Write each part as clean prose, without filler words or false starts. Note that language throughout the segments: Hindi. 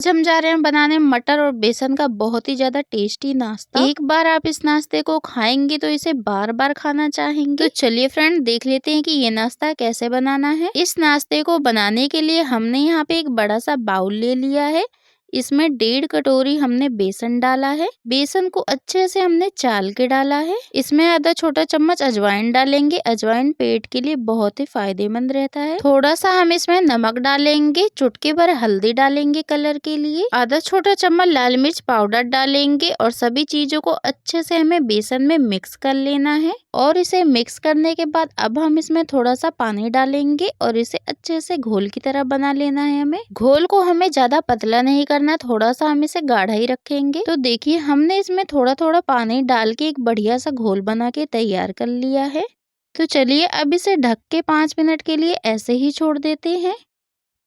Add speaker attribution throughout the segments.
Speaker 1: आज हम जा रहे हैं बनाने मटर और बेसन का बहुत ही ज्यादा टेस्टी नाश्ता। एक बार आप इस नाश्ते को खाएंगे तो इसे बार बार खाना चाहेंगे। तो चलिए फ्रेंड देख लेते हैं कि ये नाश्ता कैसे बनाना है। इस नाश्ते को बनाने के लिए हमने यहाँ पे एक बड़ा सा बाउल ले लिया है। इसमें 1.5 कटोरी हमने बेसन डाला है। बेसन को अच्छे से हमने चाल के डाला है। इसमें आधा छोटा चम्मच अजवाइन डालेंगे। अजवाइन पेट के लिए बहुत ही फायदेमंद रहता है। थोड़ा सा हम इसमें नमक डालेंगे। चुटकी भर हल्दी डालेंगे कलर के लिए। आधा छोटा चम्मच लाल मिर्च पाउडर डालेंगे और सभी चीजों को अच्छे से हमें बेसन में मिक्स कर लेना है। और इसे मिक्स करने के बाद अब हम इसमें थोड़ा सा पानी डालेंगे और इसे अच्छे से घोल की तरह बना लेना है। हमें घोल को हमें ज्यादा पतला नहीं करना, थोड़ा सा हम इसे गाढ़ा ही रखेंगे। तो देखिए हमने इसमें थोड़ा थोड़ा पानी डाल के एक बढ़िया सा घोल बना के तैयार कर लिया है। तो चलिए अब इसे ढक के 5 मिनट के लिए ऐसे ही छोड़ देते हैं।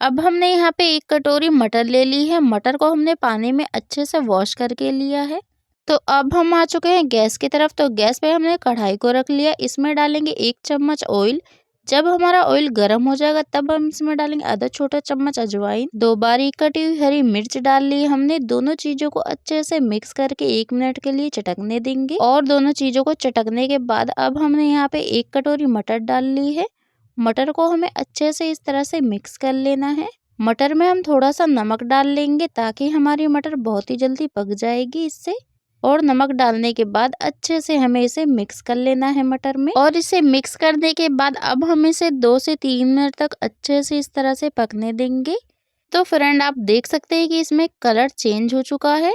Speaker 1: अब हमने यहाँ पे 1 कटोरी मटर ले ली है। मटर को हमने पानी में अच्छे से वॉश करके लिया है। तो अब हम आ चुके हैं गैस की तरफ। तो गैस पे हमने कढ़ाई को रख लिया। इसमें डालेंगे 1 चम्मच ऑयल। जब हमारा ऑयल गर्म हो जाएगा तब हम इसमें डालेंगे आधा छोटा चम्मच अजवाइन। 2 बारीक कटी हुई हरी मिर्च डाल ली हमने। दोनों चीजों को अच्छे से मिक्स करके 1 मिनट के लिए चटकने देंगे। और दोनों चीजों को चटकने के बाद अब हमने यहाँ पे 1 कटोरी मटर डाल ली है। मटर को हमें अच्छे से इस तरह से मिक्स कर लेना है। मटर में हम थोड़ा सा नमक डाल लेंगे ताकि हमारी मटर बहुत ही जल्दी पक जाएगी इससे। और नमक डालने के बाद अच्छे से हमें इसे मिक्स कर लेना है मटर में। और इसे मिक्स करने के बाद अब हम इसे 2 से 3 मिनट तक अच्छे से इस तरह से पकने देंगे। तो फ्रेंड आप देख सकते हैं कि इसमें कलर चेंज हो चुका है।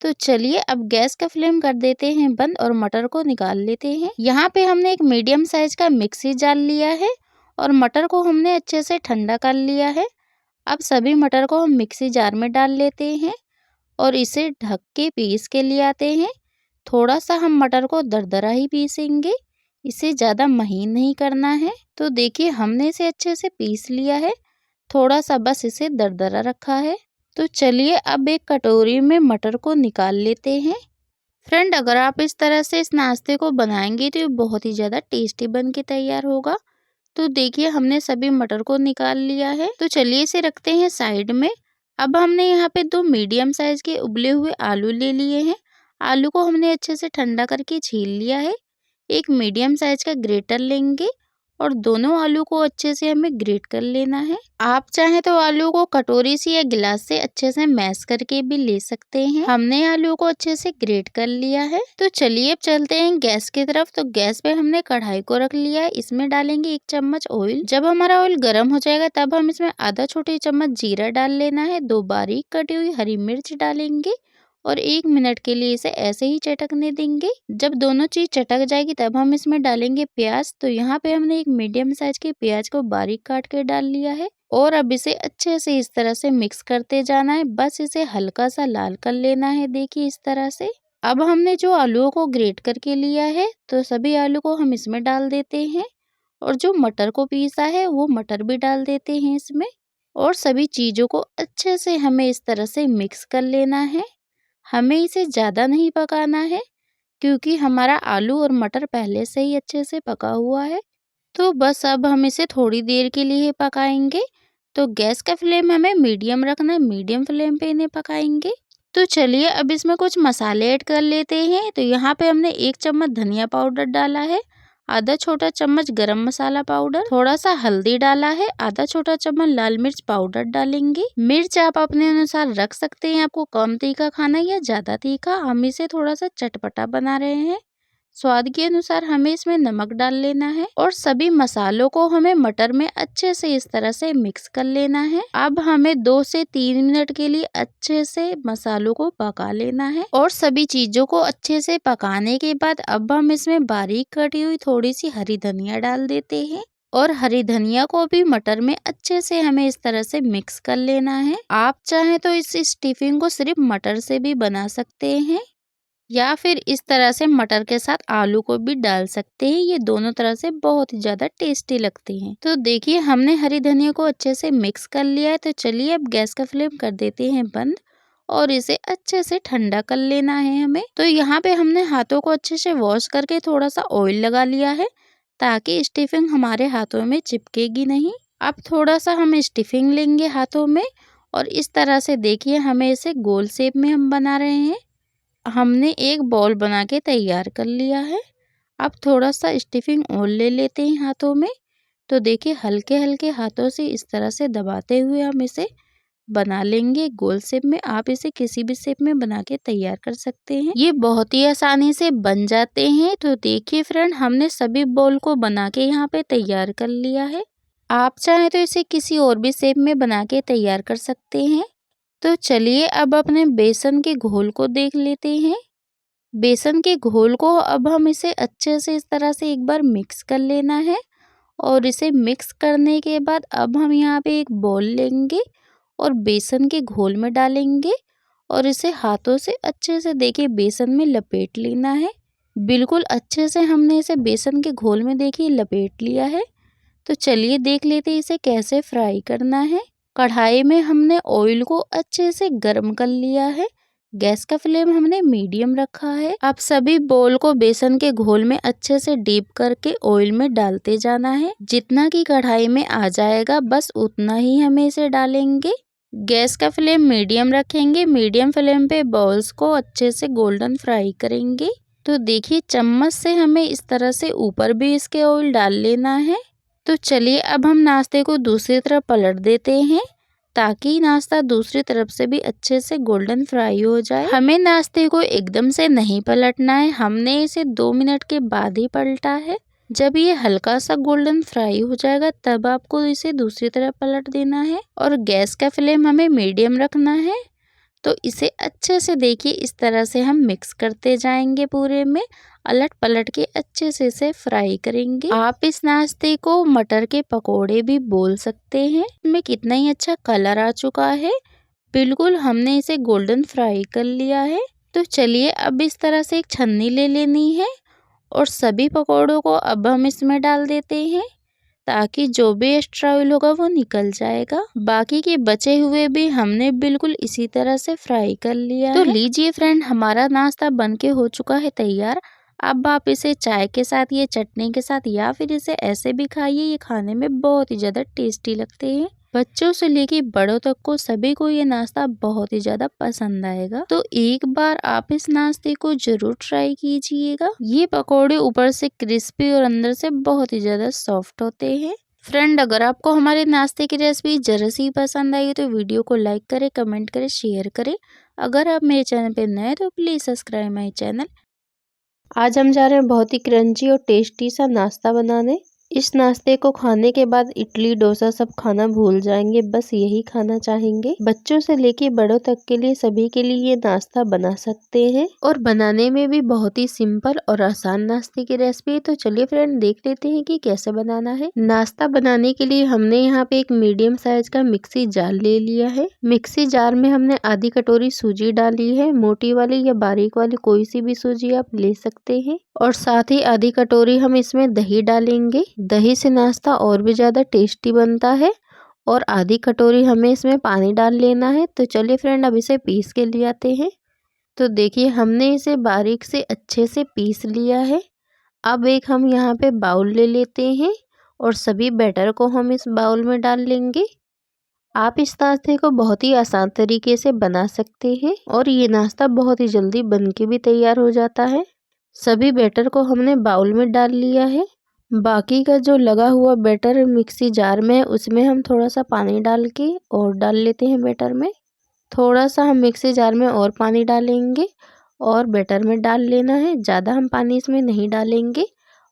Speaker 1: तो चलिए अब गैस का फ्लेम कर देते हैं बंद और मटर को निकाल लेते हैं। यहाँ पे हमने एक मीडियम साइज का मिक्सी जार लिया है और मटर को हमने अच्छे से ठंडा कर लिया है। अब सभी मटर को हम मिक्सी जार में डाल लेते हैं और इसे ढक के पीस के लिए आते हैं। थोड़ा सा हम मटर को दरदरा ही पीसेंगे, इसे ज़्यादा महीन नहीं करना है। तो देखिए हमने इसे अच्छे से पीस लिया है, थोड़ा सा बस इसे दरदरा रखा है। तो चलिए अब एक कटोरी में मटर को निकाल लेते हैं। फ्रेंड अगर आप इस तरह से इस नाश्ते को बनाएंगे तो ये बहुत ही ज़्यादा टेस्टी बन के तैयार होगा। तो देखिए हमने सभी मटर को निकाल लिया है। तो चलिए इसे रखते हैं साइड में। अब हमने यहाँ पे 2 मीडियम साइज के उबले हुए आलू ले लिए हैं। आलू को हमने अच्छे से ठंडा करके छील लिया है। एक मीडियम साइज का ग्रेटर लेंगे और दोनों आलू को अच्छे से हमें ग्रेट कर लेना है। आप चाहें तो आलू को कटोरी से या गिलास से अच्छे से मैश करके भी ले सकते हैं। हमने आलू को अच्छे से ग्रेट कर लिया है। तो चलिए अब चलते हैं गैस की तरफ। तो गैस पे हमने कढ़ाई को रख लिया है। इसमें डालेंगे 1 चम्मच ऑयल। जब हमारा ऑयल गर्म हो जाएगा तब हम इसमें आधा छोटी चम्मच जीरा डाल लेना है। 2 बारीक कटी हुई हरी मिर्च डालेंगे और 1 मिनट के लिए इसे ऐसे ही चटकने देंगे। जब दोनों चीज चटक जाएगी तब हम इसमें डालेंगे प्याज। तो यहाँ पे हमने एक मीडियम साइज के प्याज को बारीक काट के डाल लिया है और अब इसे अच्छे से इस तरह से मिक्स करते जाना है। बस इसे हल्का सा लाल कर लेना है, देखिए इस तरह से। अब हमने जो आलूओं को ग्रेट करके लिया है तो सभी आलू को हम इसमें डाल देते हैं और जो मटर को पीसा है वो मटर भी डाल देते हैं इसमें। और सभी चीजों को अच्छे से हमें इस तरह से मिक्स कर लेना है। हमें इसे ज़्यादा नहीं पकाना है क्योंकि हमारा आलू और मटर पहले से ही अच्छे से पका हुआ है। तो बस अब हम इसे थोड़ी देर के लिए पकाएंगे। तो गैस का फ्लेम हमें मीडियम रखना है, मीडियम फ्लेम पे इन्हें पकाएंगे। तो चलिए अब इसमें कुछ मसाले ऐड कर लेते हैं। तो यहाँ पे हमने 1 चम्मच धनिया पाउडर डाला है, आधा छोटा चम्मच गरम मसाला पाउडर, थोड़ा सा हल्दी डाला है, आधा छोटा चम्मच लाल मिर्च पाउडर डालेंगे। मिर्च आप अपने अनुसार रख सकते हैं, आपको कम तीखा खाना या ज्यादा तीखा। हम इसे थोड़ा सा चटपटा बना रहे हैं। स्वाद के अनुसार हमें इसमें नमक डाल लेना है और सभी मसालों को हमें मटर में अच्छे से इस तरह से मिक्स कर लेना है। अब हमें 2 से 3 मिनट के लिए अच्छे से मसालों को पका लेना है। और सभी चीजों को अच्छे से पकाने के बाद अब हम इसमें बारीक कटी हुई थोड़ी सी हरी धनिया डाल देते हैं और हरी धनिया को भी मटर में अच्छे से हमें इस तरह से मिक्स कर लेना है। आप चाहें तो इस स्टफिंग को सिर्फ मटर से भी बना सकते हैं या फिर इस तरह से मटर के साथ आलू को भी डाल सकते हैं। ये दोनों तरह से बहुत ही ज्यादा टेस्टी लगते हैं। तो देखिए हमने हरी धनिया को अच्छे से मिक्स कर लिया है। तो चलिए अब गैस का फ्लेम कर देते हैं बंद और इसे अच्छे से ठंडा कर लेना है हमें। तो यहाँ पे हमने हाथों को अच्छे से वॉश करके थोड़ा सा ऑयल लगा लिया है ताकि स्टफिंग हमारे हाथों में चिपकेगी नहीं। अब थोड़ा सा हम स्टफिंग लेंगे हाथों में और इस तरह से देखिए हमें इसे गोल शेप में हम बना रहे हैं। हमने एक बॉल बना के तैयार कर लिया है। अब थोड़ा सा स्टिफिंग और ले लेते हैं हाथों में। तो देखिए हल्के हल्के हाथों से इस तरह से दबाते हुए हम इसे बना लेंगे गोल शेप में। आप इसे किसी भी शेप में बना के तैयार कर सकते हैं। ये बहुत ही आसानी से बन जाते हैं। तो देखिए फ्रेंड, हमने सभी बॉल को बना के यहाँ पे तैयार कर लिया है। आप चाहें तो इसे किसी और भी शेप में बना के तैयार कर सकते हैं। तो चलिए अब अपने बेसन के घोल को देख लेते हैं। बेसन के घोल को अब हम इसे अच्छे से इस तरह से एक बार मिक्स कर लेना है। और इसे मिक्स करने के बाद अब हम यहाँ पे एक बॉल लेंगे और बेसन के घोल में डालेंगे और इसे हाथों से अच्छे से देखिए बेसन में लपेट लेना है। बिल्कुल अच्छे से हमने इसे बेसन के घोल में देखिए लपेट लिया है। तो चलिए देख लेते हैं इसे कैसे फ्राई करना है। कढ़ाई में हमने ऑयल को अच्छे से गर्म कर लिया है। गैस का फ्लेम हमने मीडियम रखा है। अब सभी बॉल को बेसन के घोल में अच्छे से डीप करके ऑयल में डालते जाना है। जितना कि कढ़ाई में आ जाएगा बस उतना ही हमें इसे डालेंगे। गैस का फ्लेम मीडियम रखेंगे। मीडियम फ्लेम पे बॉल्स को अच्छे से गोल्डन फ्राई करेंगे। तो देखिए चम्मच से हमें इस तरह से ऊपर भी इसके ऑयल डाल लेना है। तो चलिए अब हम नाश्ते को दूसरी तरफ पलट देते हैं ताकि नाश्ता दूसरी तरफ से भी अच्छे से गोल्डन फ्राई हो जाए। हमें नाश्ते को एकदम से नहीं पलटना है, हमने इसे 2 मिनट के बाद ही पलटा है। जब ये हल्का सा गोल्डन फ्राई हो जाएगा तब आपको इसे दूसरी तरफ पलट देना है और गैस का फ्लेम हमें मीडियम रखना है। तो इसे अच्छे से देखिए इस तरह से हम मिक्स करते जाएंगे, पूरे में अलट पलट के अच्छे से इसे फ्राई करेंगे। आप इस नाश्ते को मटर के पकोड़े भी बोल सकते हैं। इसमें कितना ही अच्छा कलर आ चुका है। बिल्कुल हमने इसे गोल्डन फ्राई कर लिया है। तो चलिए अब इस तरह से एक छन्नी ले लेनी है और सभी पकोड़ों को अब हम इसमें डाल देते हैं ताकि जो भी एक्स्ट्रा ऑयल होगा वो निकल जाएगा। बाकी के बचे हुए भी हमने बिल्कुल इसी तरह से फ्राई कर लिया है। तो लीजिए फ्रेंड, हमारा नाश्ता बनके हो चुका है तैयार। अब आप इसे चाय के साथ या चटनी के साथ या फिर इसे ऐसे भी खाइए। ये खाने में बहुत ही ज़्यादा टेस्टी लगते हैं। बच्चों से लेके बड़ों तक को सभी को ये नाश्ता बहुत ही ज़्यादा पसंद आएगा। तो एक बार आप इस नाश्ते को जरूर ट्राई कीजिएगा। ये पकोड़े ऊपर से क्रिस्पी और अंदर से बहुत ही ज़्यादा सॉफ्ट होते हैं। फ्रेंड, अगर आपको हमारे नाश्ते की रेसिपी जरा सी पसंद आई तो वीडियो को लाइक करें, कमेंट करें, शेयर करें। अगर आप मेरे चैनल पर नए हैं तो प्लीज़ सब्सक्राइब माई चैनल। आज हम जा रहे हैं बहुत ही क्रंची और टेस्टी सा नाश्ता बनाने। इस नाश्ते को खाने के बाद इडली डोसा सब खाना भूल जाएंगे, बस यही खाना चाहेंगे। बच्चों से लेके बड़ों तक के लिए सभी के लिए ये नाश्ता बना सकते हैं और बनाने में भी बहुत ही सिंपल और आसान नाश्ते की रेसिपी। तो चलिए फ्रेंड देख लेते हैं कि कैसे बनाना है। नाश्ता बनाने के लिए हमने यहाँ पे एक मीडियम साइज का मिक्सी जार ले लिया है। मिक्सी जार में हमने आधी कटोरी सूजी डाली है। मोटी वाली या बारीक वाली कोई सी भी सूजी आप ले सकते हैं। और साथ ही आधी कटोरी हम इसमें दही डालेंगे। दही से नाश्ता और भी ज़्यादा टेस्टी बनता है। और आधी कटोरी हमें इसमें पानी डाल लेना है। तो चलिए फ्रेंड अब इसे पीस के ले आते हैं। तो देखिए हमने इसे बारीक से अच्छे से पीस लिया है। अब एक हम यहाँ पे बाउल ले लेते हैं और सभी बैटर को हम इस बाउल में डाल लेंगे। आप इस नाश्ते को बहुत ही आसान तरीके से बना सकते हैं और ये नाश्ता बहुत ही जल्दी बन के भी तैयार हो जाता है। सभी बैटर को हमने बाउल में डाल लिया है। बाकी का जो लगा हुआ बैटर मिक्सी जार में उसमें हम थोड़ा सा पानी डाल के और डाल लेते हैं बैटर में। थोड़ा सा हम मिक्सी जार में और पानी डालेंगे और बैटर में डाल लेना है। ज़्यादा हम पानी इसमें नहीं डालेंगे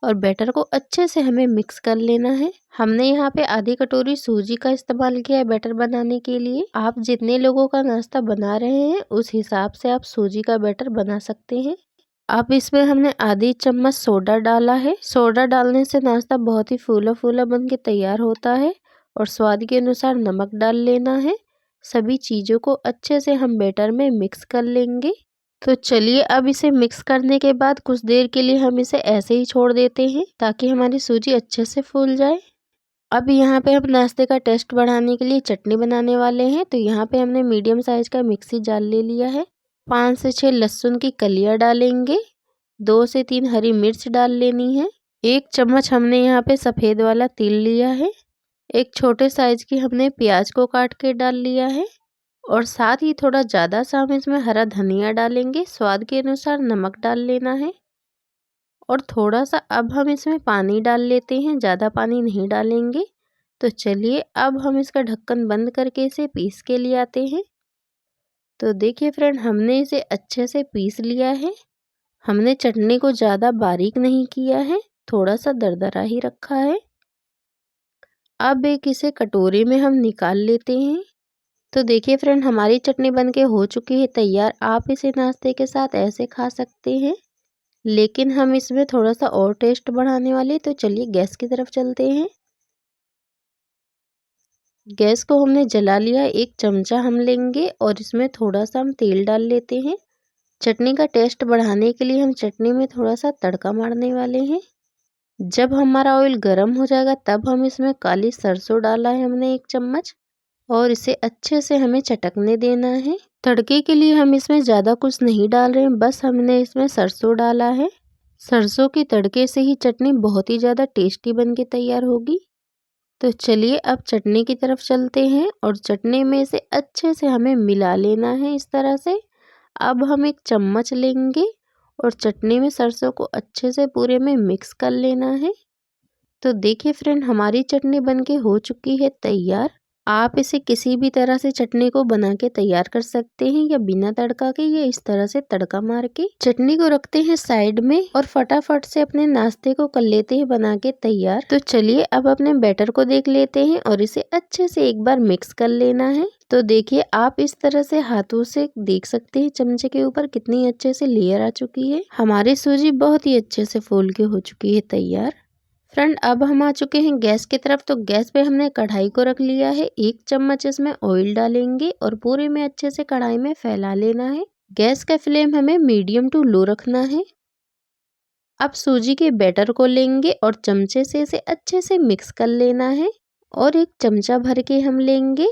Speaker 1: और बैटर को अच्छे से हमें मिक्स कर लेना है। हमने यहाँ पे आधी कटोरी सूजी का इस्तेमाल किया है बैटर बनाने के लिए। आप जितने लोगों का नाश्ता बना रहे हैं उस हिसाब से आप सूजी का बैटर बना सकते हैं। अब इसमें हमने आधी चम्मच सोडा डाला है। सोडा डालने से नाश्ता बहुत ही फूला फूला बन के तैयार होता है। और स्वाद के अनुसार नमक डाल लेना है। सभी चीज़ों को अच्छे से हम बैटर में मिक्स कर लेंगे। तो चलिए अब इसे मिक्स करने के बाद कुछ देर के लिए हम इसे ऐसे ही छोड़ देते हैं ताकि हमारी सूजी अच्छे से फूल जाए। अब यहाँ पे हम नाश्ते का टेस्ट बढ़ाने के लिए चटनी बनाने वाले हैं। तो यहाँ पे हमने मीडियम साइज का मिक्सी जार ले लिया है। 5 से 6 लहसुन की कलियां डालेंगे। 2 से 3 हरी मिर्च डाल लेनी है। 1 चम्मच हमने यहाँ पे सफ़ेद वाला तिल लिया है। एक छोटे साइज की हमने प्याज को काट के डाल लिया है। और साथ ही थोड़ा ज़्यादा सा हम इसमें हरा धनिया डालेंगे। स्वाद के अनुसार नमक डाल लेना है और थोड़ा सा अब हम इसमें पानी डाल लेते हैं, ज़्यादा पानी नहीं डालेंगे। तो चलिए अब हम इसका ढक्कन बंद करके इसे पीस के लिए आते हैं। तो देखिए फ्रेंड, हमने इसे अच्छे से पीस लिया है। हमने चटनी को ज़्यादा बारीक नहीं किया है, थोड़ा सा दरदरा ही रखा है। अब एक इसे कटोरे में हम निकाल लेते हैं। तो देखिए फ्रेंड, हमारी चटनी बनके हो चुकी है तैयार। आप इसे नाश्ते के साथ ऐसे खा सकते हैं, लेकिन हम इसमें थोड़ा सा और टेस्ट बढ़ाने वाले। तो चलिए गैस की तरफ चलते हैं। गैस को हमने जला लिया। एक चमचा हम लेंगे और इसमें थोड़ा सा हम तेल डाल लेते हैं। चटनी का टेस्ट बढ़ाने के लिए हम चटनी में थोड़ा सा तड़का मारने वाले हैं। जब हमारा ऑयल गर्म हो जाएगा तब हम इसमें काली सरसों डाला है हमने 1 चम्मच, और इसे अच्छे से हमें चटकने देना है। तड़के के लिए हम इसमें ज़्यादा कुछ नहीं डाल रहे हैं, बस हमने इसमें सरसों डाला है। सरसों के तड़के से ही चटनी बहुत ही ज़्यादा टेस्टी बन के तैयार होगी। तो चलिए अब चटनी की तरफ चलते हैं और चटनी में इसे अच्छे से हमें मिला लेना है इस तरह से। अब हम एक चम्मच लेंगे और चटनी में सरसों को अच्छे से पूरे में मिक्स कर लेना है। तो देखिए फ्रेंड, हमारी चटनी बनके हो चुकी है तैयार। आप इसे किसी भी तरह से चटनी को बना के तैयार कर सकते हैं, या बिना तड़का के, या इस तरह से तड़का मार के। चटनी को रखते हैं साइड में और फटाफट से अपने नाश्ते को कर लेते हैं बना के तैयार। तो चलिए अब अपने बैटर को देख लेते हैं और इसे अच्छे से एक बार मिक्स कर लेना है। तो देखिए आप इस तरह से हाथों से देख सकते हैं चमचे के ऊपर कितनी अच्छे से लेयर आ चुकी है। हमारी सूजी बहुत ही अच्छे से फूल के हो चुकी है तैयार। फ्रेंड, अब हम आ चुके हैं गैस की तरफ। तो गैस पे हमने कढ़ाई को रख लिया है। 1 चम्मच इसमें ऑयल डालेंगे और पूरे में अच्छे से कढ़ाई में फैला लेना है। गैस का फ्लेम हमें मीडियम टू लो रखना है। अब सूजी के बैटर को लेंगे और चमचे से इसे अच्छे से मिक्स कर लेना है, और 1 चमचा भर के हम लेंगे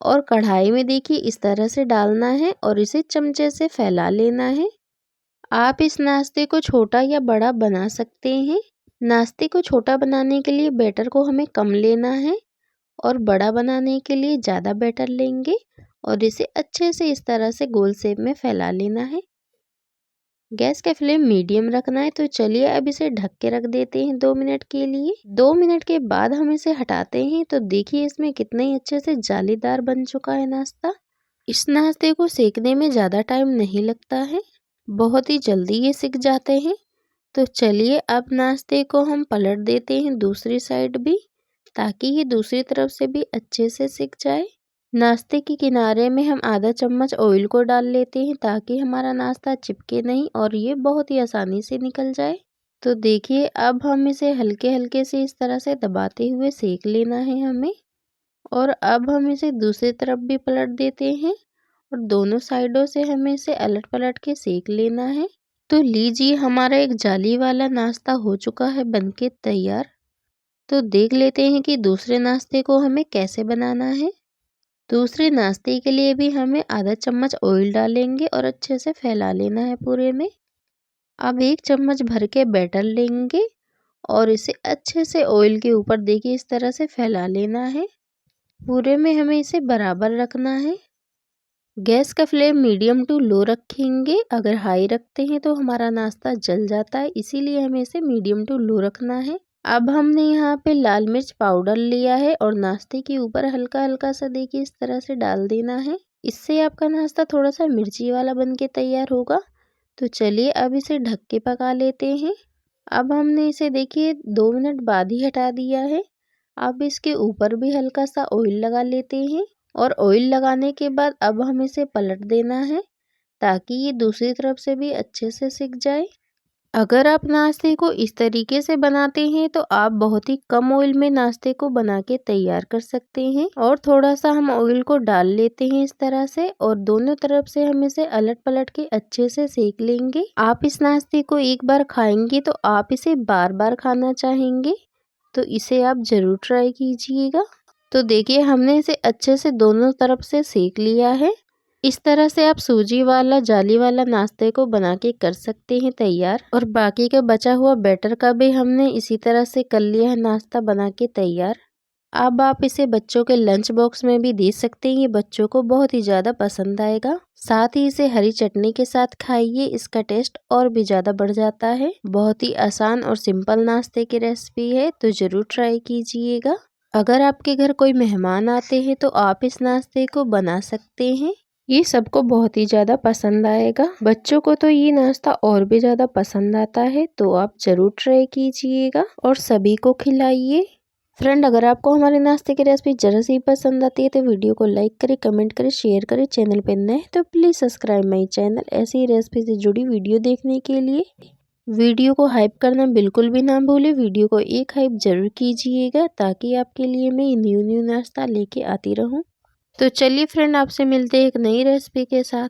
Speaker 1: और कढ़ाई में देखिए इस तरह से डालना है और इसे चमचे से फैला लेना है। आप इस नाश्ते को छोटा या बड़ा बना सकते हैं। नाश्ते को छोटा बनाने के लिए बैटर को हमें कम लेना है और बड़ा बनाने के लिए ज़्यादा बैटर लेंगे, और इसे अच्छे से इस तरह से गोल शेप में फैला लेना है। गैस का फ्लेम मीडियम रखना है। तो चलिए अब इसे ढक के रख देते हैं 2 मिनट के लिए। 2 मिनट के बाद हम इसे हटाते हैं। तो देखिए इसमें कितने ही अच्छे से जालीदार बन चुका है नाश्ता। इस नाश्ते को सेकने में ज़्यादा टाइम नहीं लगता है, बहुत ही जल्दी ये सिक जाते हैं। तो चलिए अब नाश्ते को हम पलट देते हैं दूसरी साइड भी, ताकि ये दूसरी तरफ से भी अच्छे से सिक जाए। नाश्ते के किनारे में हम आधा चम्मच ऑयल को डाल लेते हैं, ताकि हमारा नाश्ता चिपके नहीं और ये बहुत ही आसानी से निकल जाए। तो देखिए अब हम इसे हल्के हल्के से इस तरह से दबाते हुए सेक लेना है हमें। और अब हम इसे दूसरी तरफ भी पलट देते हैं और दोनों साइडों से हमें इसे अलट पलट के सेक लेना है। तो लीजिए हमारा एक जाली वाला नाश्ता हो चुका है बनके तैयार। तो देख लेते हैं कि दूसरे नाश्ते को हमें कैसे बनाना है। दूसरे नाश्ते के लिए भी हमें आधा चम्मच ऑयल डालेंगे और अच्छे से फैला लेना है पूरे में। अब 1 चम्मच भर के बैटर लेंगे और इसे अच्छे से ऑयल के ऊपर देखिए इस तरह से फैला लेना है। पूरे में हमें इसे बराबर रखना है। गैस का फ्लेम मीडियम टू लो रखेंगे। अगर हाई रखते हैं तो हमारा नाश्ता जल जाता है, इसीलिए हमें इसे मीडियम टू लो रखना है। अब हमने यहाँ पे लाल मिर्च पाउडर लिया है और नाश्ते के ऊपर हल्का हल्का सा देखिए इस तरह से डाल देना है। इससे आपका नाश्ता थोड़ा सा मिर्ची वाला बन के तैयार होगा। तो चलिए अब इसे ढक के पका लेते हैं। अब हमने इसे देखिए 2 मिनट बाद ही हटा दिया है। अब इसके ऊपर भी हल्का सा ऑयल लगा लेते हैं, और ऑयल लगाने के बाद अब हम इसे पलट देना है, ताकि ये दूसरी तरफ से भी अच्छे से सिक जाए। अगर आप नाश्ते को इस तरीके से बनाते हैं तो आप बहुत ही कम ऑयल में नाश्ते को बना के तैयार कर सकते हैं। और थोड़ा सा हम ऑयल को डाल लेते हैं इस तरह से, और दोनों तरफ से हम इसे अलट पलट के अच्छे से सेक लेंगे। आप इस नाश्ते को एक बार खाएंगे तो आप इसे बार बार खाना चाहेंगे, तो इसे आप ज़रूर ट्राई कीजिएगा। तो देखिए हमने इसे अच्छे से दोनों तरफ से सेक लिया है। इस तरह से आप सूजी वाला जाली वाला नाश्ते को बना के कर सकते हैं तैयार। और बाकी का बचा हुआ बैटर का भी हमने इसी तरह से कर लिया है नाश्ता बना के तैयार। अब आप इसे बच्चों के लंच बॉक्स में भी दे सकते हैं, ये बच्चों को बहुत ही ज़्यादा पसंद आएगा। साथ ही इसे हरी चटनी के साथ खाइए, इसका टेस्ट और भी ज़्यादा बढ़ जाता है। बहुत ही आसान और सिंपल नाश्ते की रेसिपी है, तो ज़रूर ट्राई कीजिएगा। अगर आपके घर कोई मेहमान आते हैं तो आप इस नाश्ते को बना सकते हैं, ये सबको बहुत ही ज़्यादा पसंद आएगा। बच्चों को तो ये नाश्ता और भी ज़्यादा पसंद आता है, तो आप ज़रूर ट्राई कीजिएगा और सभी को खिलाइए। फ्रेंड, अगर आपको हमारे नाश्ते की रेसिपी जरा सी पसंद आती है तो वीडियो को लाइक करें, कमेंट करें, शेयर करें। चैनल पे नए हैं तो प्लीज़ सब्सक्राइब माई चैनल ऐसी ही रेसिपी से जुड़ी वीडियो देखने के लिए। वीडियो को हाइप करना बिल्कुल भी ना भूलें, वीडियो को एक हाइप जरूर कीजिएगा ताकि आपके लिए मैं न्यू नाश्ता लेके आती रहूं। तो चलिए फ्रेंड, आपसे मिलते हैं एक नई रेसिपी के साथ।